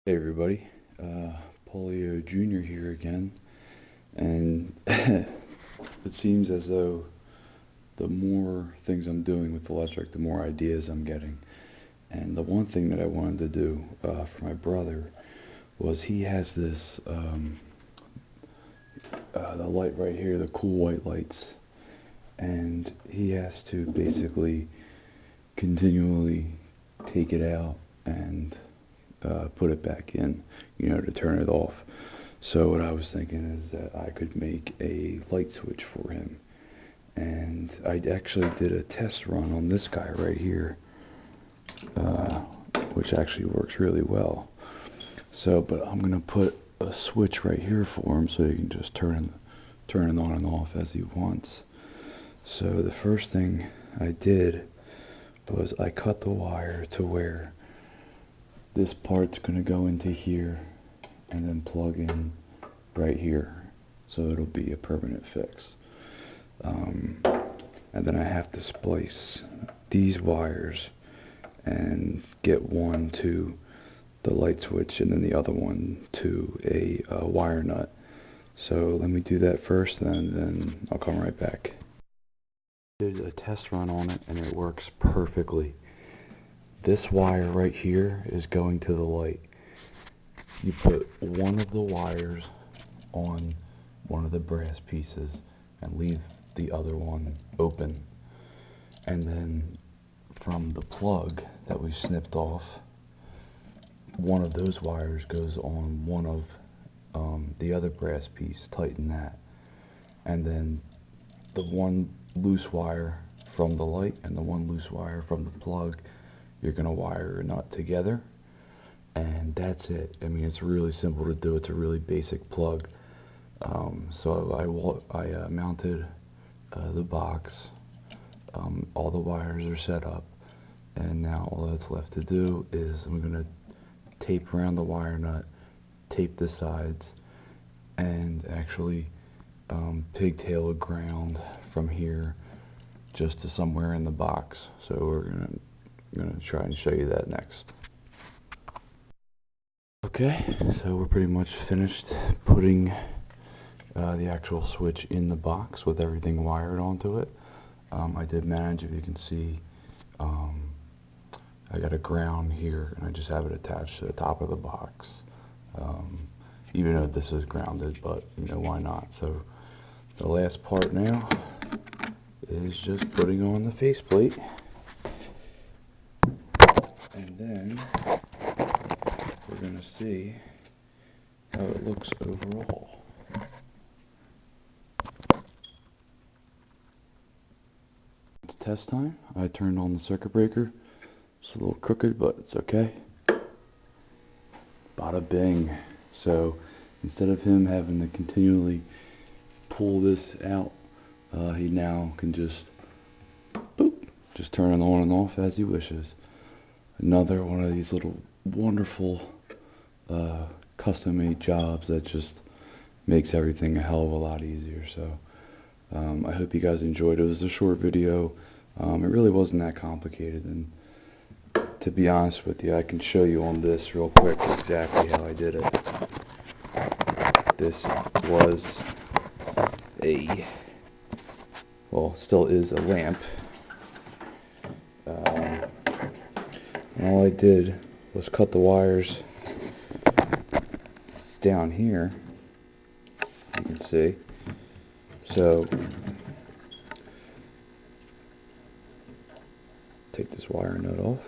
Hey everybody, Polio Jr. here again, and it seems as though the more things I'm doing with electric, the more ideas I'm getting. And the one thing that I wanted to do for my brother was he has this, the light right here, the cool white lights, and he has to basically continually take it out and put it back in, to turn it off. So what I was thinking is that I could make a light switch for him. And I actually did a test run on this guy right here, which actually works really well. So, but I'm going to put a switch right here for him so he can just turn it on and off as he wants. So the first thing I did was I cut the wire to where this part's going to go into here and then plug in right here, so it'll be a permanent fix. And then I have to splice these wires and get one to the light switch and then the other one to a wire nut. So let me do that first, and then I'll come right back. Did a test run on it and it works perfectly. This wire right here is going to the light. You put one of the wires on one of the brass pieces and leave the other one open, and then from the plug that we snipped off, one of those wires goes on one of the other brass piece. Tighten that, and then the one loose wire from the light and the one loose wire from the plug, you're going to wire a nut together, and that's it. I mean, it's really simple to do. It's a really basic plug. So I mounted the box. All the wires are set up, and now all that's left to do is I'm going to tape around the wire nut, tape the sides, and actually pigtail a ground from here just to somewhere in the box. So we're gonna try and show you that next. Okay, so we're pretty much finished putting the actual switch in the box with everything wired onto it. I did manage, if you can see, I got a ground here and I just have it attached to the top of the box, even though this is grounded, but why not. So the last part now is just putting on the faceplate, and then we're going to see how it looks overall. It's test time. I turned on the circuit breaker. It's a little crooked, but it's okay. Bada bing. So instead of him having to continually pull this out, he now can just turn it on and off as he wishes. Another one of these little wonderful custom-made jobs that just makes everything a hell of a lot easier. So I hope you guys enjoyed it. It was a short video. It really wasn't that complicated, and to be honest with you, I can show you on this real quick exactly how I did it. This was still is a lamp. And all I did was cut the wires down here, you can see. So take this wire nut off.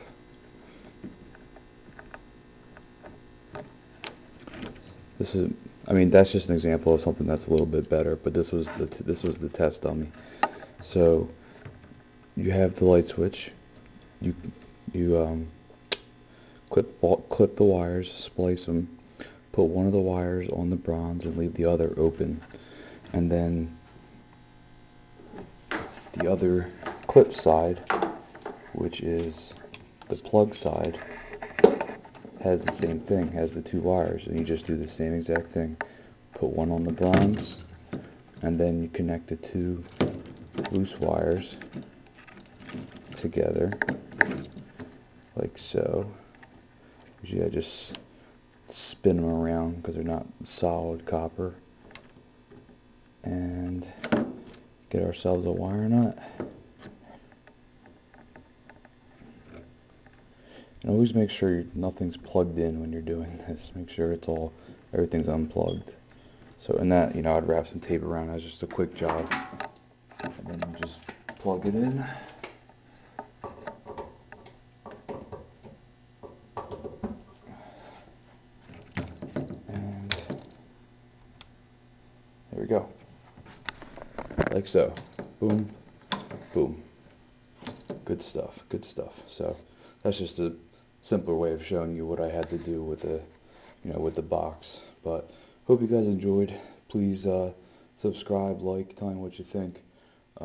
This is, I mean, that's just an example of something that's a little bit better, but this was the test dummy. So you have the light switch. You clip the wires, splice them, put one of the wires on the bronze and leave the other open, and then the other clip side, which is the plug side, has the same thing, has the two wires, and you just do the same exact thing. Put one on the bronze, and then you connect the two loose wires together like so. Usually I just spin them around because they're not solid copper. And get ourselves a wire nut. And always make sure nothing's plugged in when you're doing this. Make sure everything's unplugged. So in that, I'd wrap some tape around as just a quick job. And then you just plug it in. And there we go. Like so. Boom, boom. Good stuff, good stuff. So that's just a simpler way of showing you what I had to do with the box. But hope you guys enjoyed. Please subscribe, like, tell me what you think. I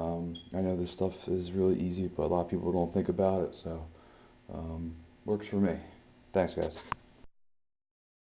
know this stuff is really easy, but a lot of people don't think about it, so works for me. Thanks, guys.